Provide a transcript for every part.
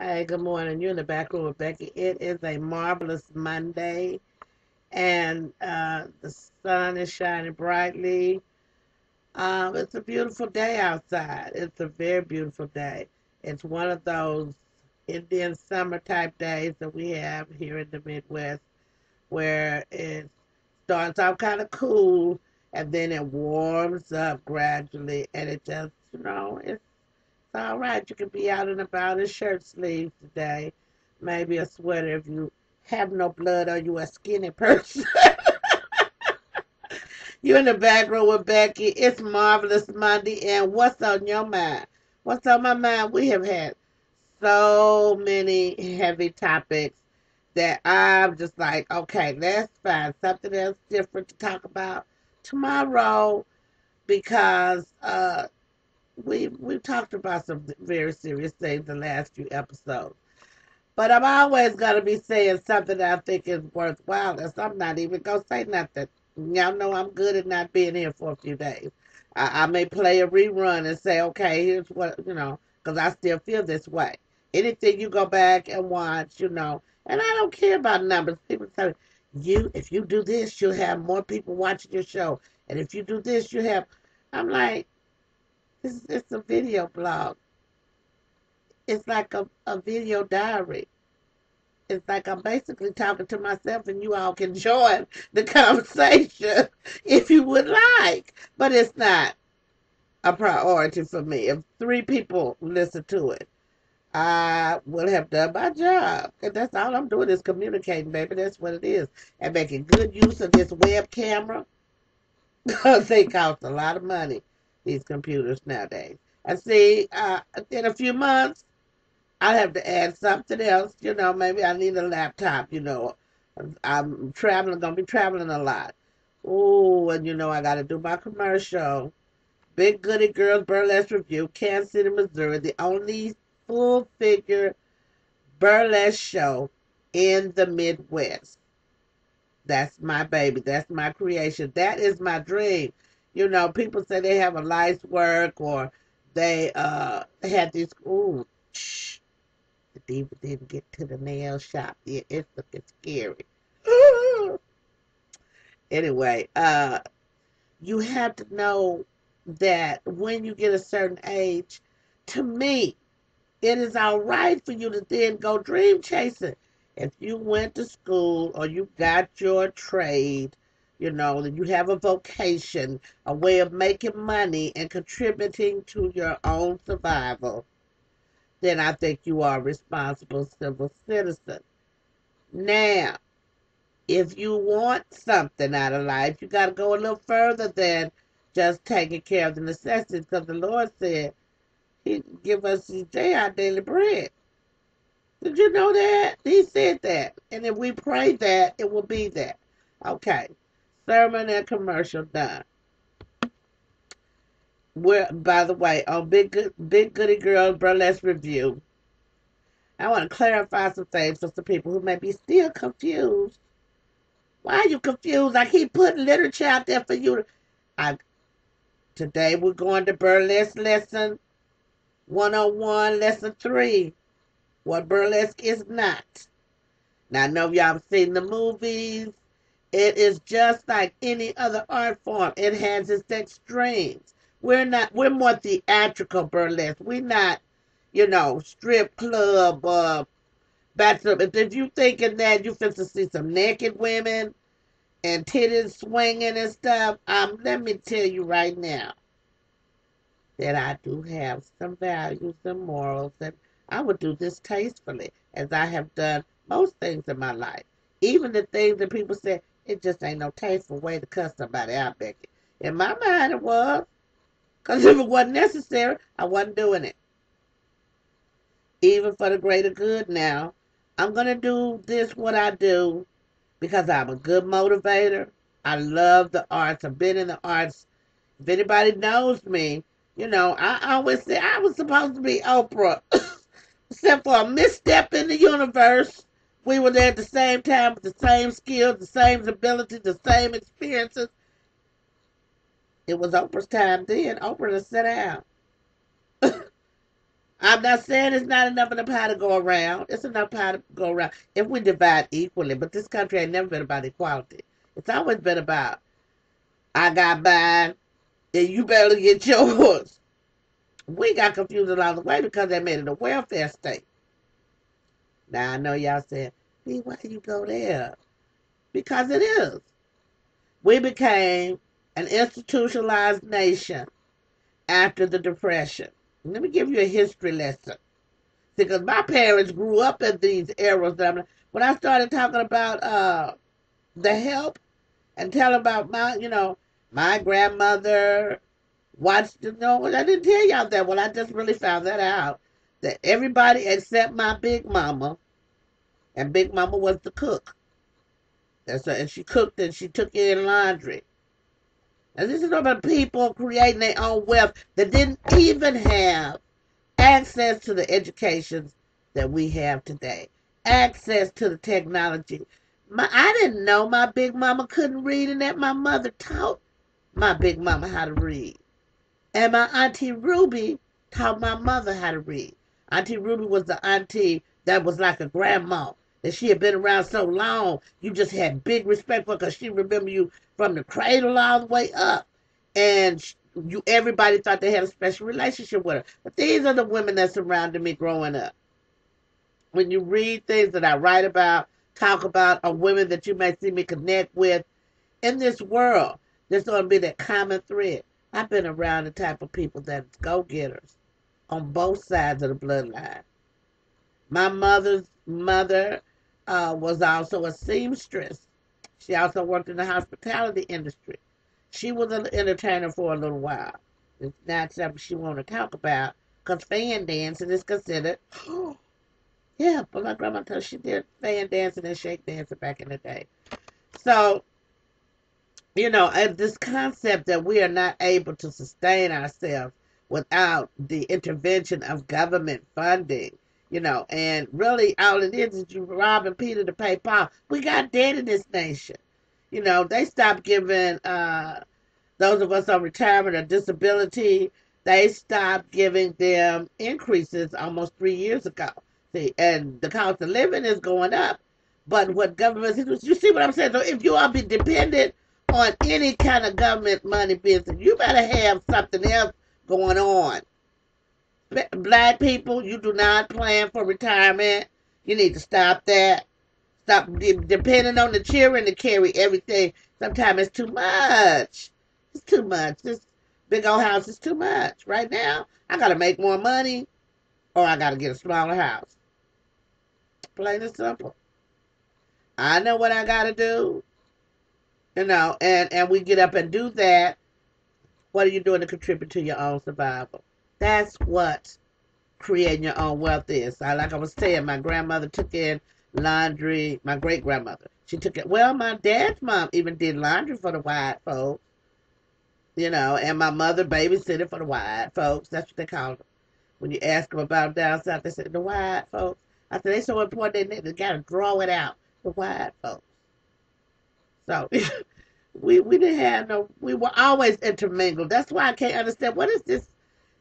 Hey, good morning. You're in the back room with Becky. It is a marvelous Monday, and the sun is shining brightly. It's a beautiful day outside. It's a very beautiful day. It's one of those Indian summer type days that we have here in the Midwest, where it starts out kind of cool, and then it warms up gradually, and it just, it's all right. You can be out and about in shirt sleeves today. Maybe a sweater if you have no blood or you a skinny person. You in the back row with Becky. It's Marvelous Monday. And what's on your mind? What's on my mind? We have had so many heavy topics that I'm just like, okay, let's find something else different to talk about tomorrow because we've talked about some very serious things the last few episodes. But I'm always gonna be saying something that I think is worthwhile, and so I'm not even gonna say nothing. Y'all know I'm good at not being here for a few days. I may play a rerun and say, okay, here's what because I still feel this way. Anything you go back and watch, and I don't care about numbers. People say if you do this, you'll have more people watching your show, and if you do this, you have. I'm like, it's a video blog. It's like a video diary. It's like I'm basically talking to myself, and you all can join the conversation if you would like. But it's not a priority for me. If three people listen to it, I will have done my job. And that's all I'm doing is communicating, baby. That's what it is. And making good use of this web camera because they cost a lot of money, these computers nowadays. And see, in a few months, I have to add something else. Maybe I need a laptop. I'm traveling, gonna be traveling a lot. Oh, and I got to do my commercial. Big Goody Girls Burlesque Review, Kansas City, Missouri, the only full figure burlesque show in the Midwest. That's my baby. That's my creation. That is my dream. People say they have a life's work or they had these. Ooh, shh, the diva didn't get to the nail shop yet. It's looking scary. Anyway, you have to know that when you get a certain age, to me, it is all right for you to then go dream chasing. If you went to school or you got your trade, that you have a vocation, a way of making money and contributing to your own survival, then I think you are a responsible civil citizen. Now, if you want something out of life, you got to go a little further than just taking care of the necessities because the Lord said He give us each day our daily bread. Did you know that? He said that. And if we pray that, it will be that. Okay. Sermon and commercial done. By the way, on Big Goody Girl Burlesque Review, I want to clarify some things for some people who may be still confused. Why are you confused? I keep putting literature out there for you. I, Today we're going to burlesque lesson 101, lesson 3. What burlesque is not. Now I know y'all have seen the movies. It is just like any other art form. It has its extremes. We're more theatrical burlesque. We're not, strip club, bachelor. If you thinking that you fit to see some naked women and titties swinging and stuff, let me tell you right now that I do have some values and morals, and I would do this tastefully, as I have done most things in my life. Even the things that people say, it just ain't no tasteful way to cuss somebody out, Becky. In my mind, it was, because if it wasn't necessary, I wasn't doing it. Even for the greater good now, I'm going to do this, what I do, because I'm a good motivator. I love the arts. I've been in the arts. If anybody knows me, I always say I was supposed to be Oprah, except for a misstep in the universe. We were there at the same time with the same skills, the same abilities, the same experiences. It was Oprah's time then. Oprah to sit down. I'm not saying it's not enough of the pie to go around. It's enough pie to go around if we divide equally. But this country ain't never been about equality. It's always been about I got mine and you better get yours. We got confused along the way because they made it a welfare state. Now I know y'all saying, "B, why you go there?" Because it is. We became an institutionalized nation after the Depression. Let me give you a history lesson. Because my parents grew up in these eras. When I started talking about the help and telling about my grandmother watched, I didn't tell y'all that. Well, I just really found that out. That everybody except my big mama, and big mama was the cook. And she cooked and she took in laundry. And this is about people creating their own wealth that didn't even have access to the education that we have today, access to the technology. I didn't know my big mama couldn't read, and that my mother taught my big mama how to read. And my Auntie Ruby taught my mother how to read. Auntie Ruby was the auntie that was like a grandma. That she had been around so long, you just had big respect for her because she remembered you from the cradle all the way up. And everybody thought they had a special relationship with her. But these are the women that surrounded me growing up. When you read things that I write about, talk about, are women that you may see me connect with in this world, there's going to be that common thread. I've been around the type of people that's go-getters on both sides of the bloodline. My mother's mother was also a seamstress. She also worked in the hospitality industry. She was an entertainer for a little while. It's not something she wanted to talk about because fan dancing is considered, yeah, but my grandma told she did fan dancing and shake dancing back in the day. So, this concept that we are not able to sustain ourselves without the intervention of government funding, and really all it is you robbing Peter to pay Paul. We got debt in this nation. They stopped giving those of us on retirement or disability, they stopped giving them increases almost 3 years ago. See, and the cost of living is going up. But what government, you see what I'm saying? So if you are be dependent on any kind of government money business, you better have something else going on. Black people, you do not plan for retirement. You need to stop that. Stop depending on the children to carry everything. Sometimes it's too much. It's too much. This big old house is too much. Right now, I got to make more money or I got to get a smaller house. Plain and simple. I know what I got to do, and we get up and do that. What are you doing to contribute to your own survival? That's what creating your own wealth is. Like I was saying, my grandmother took in laundry. My great grandmother, she took it. Well, my dad's mom even did laundry for the white folks, and my mother babysitted for the white folks. That's what they call them. When you ask them about down south, they said the white folks. I said they so important they got to draw it out. The white folks. So we didn't have no. We were always intermingled. That's why I can't understand what is this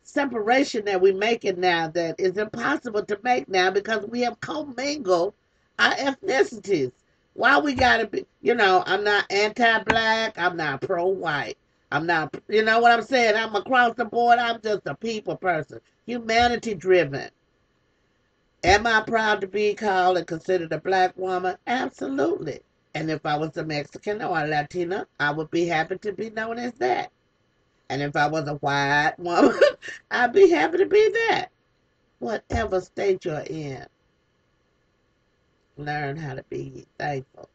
separation that we're making now that is impossible to make now because we have commingled our ethnicities. Why we gotta be, I'm not anti-black, I'm not pro-white. I'm not, you know what I'm saying? I'm across the board, I'm just a people person. Humanity driven. Am I proud to be called and considered a black woman? Absolutely. And if I was a Mexican or a Latina, I would be happy to be known as that. And if I was a white woman, I'd be happy to be that. Whatever state you're in, learn how to be thankful.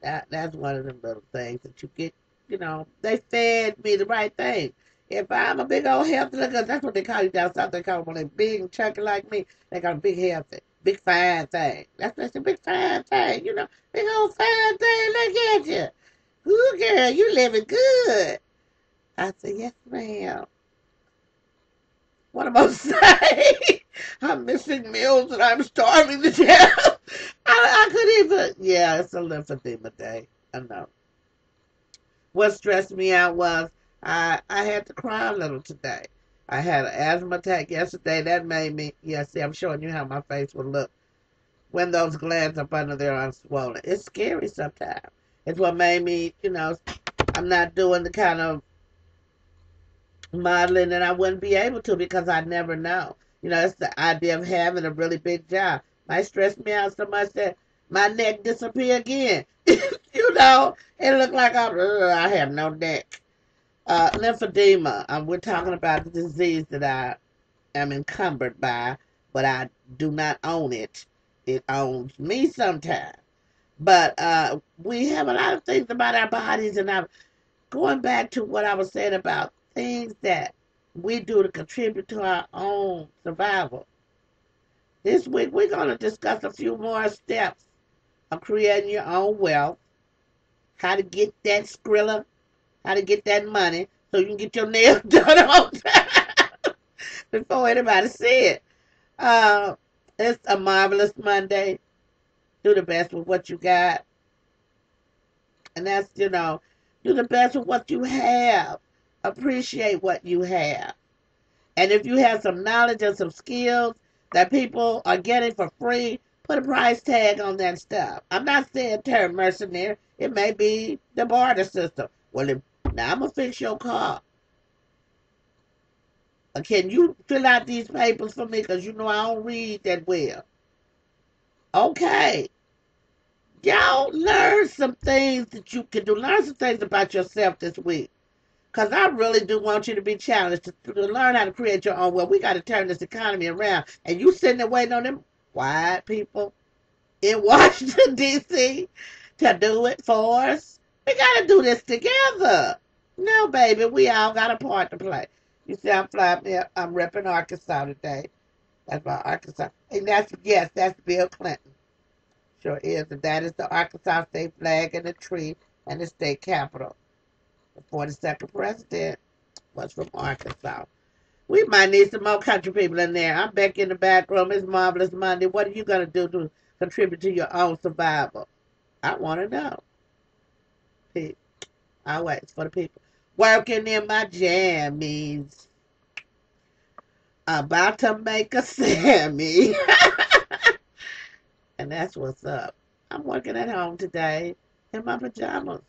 That's one of the little things that you get. They fed me the right thing. If I'm a big old healthy, because that's what they call you down south. They call them when they big and chunky like me. They call them big healthy, big fine thing. That's a big fine thing. Big old fine thing. Look at you. Ooh, girl, you living good. I said, yes, ma'am. What am I saying? I'm missing meals and I'm starving to death. I could even. Yeah, it's a lymphedema day. I know. What stressed me out was I had to cry a little today. I had an asthma attack yesterday. That made me, yeah, see, I'm showing you how my face would look when those glands up under there are swollen. It's scary sometimes. It's what made me, I'm not doing the kind of modeling that I wouldn't be able to because I never know. It's the idea of having a really big job. Might stress me out so much that my neck disappear again. It look like I have no neck. Lymphedema. We're talking about the disease that I am encumbered by, but I do not own it. It owns me sometimes. But we have a lot of things about our bodies, and I'm going back to what I was saying about things that we do to contribute to our own survival. This week, we're going to discuss a few more steps of creating your own wealth, how to get that skrilla, how to get that money so you can get your nails done on time before anybody see it. Uh, it's a marvelous Monday. Do the best with what you got. And that's, do the best with what you have. Appreciate what you have. And if you have some knowledge and some skills that people are getting for free, put a price tag on that stuff. I'm not saying turn mercenary. It may be the barter system. Well, now I'm going to fix your car. Can you fill out these papers for me? Because I don't read that well. Okay. Y'all learn some things that you can do. Learn some things about yourself this week. Because I really do want you to be challenged to learn how to create your own wealth. We got to turn this economy around. And you sitting there waiting on them white people in Washington, D.C. to do it for us. We got to do this together. No, baby, we all got a part to play. You see, I'm repping Arkansas today. That's my Arkansas. And that's Bill Clinton. Sure is. And that is the Arkansas state flag and the tree and the state capitol. The 42nd president was from Arkansas. We might need some more country people in there. I'm back in the back room. It's Marvelous Monday. What are you going to do to contribute to your own survival? I want to know. I'll wait for the people. Working in my jammies. About to make a Sammy. And that's what's up. I'm working at home today in my pajamas.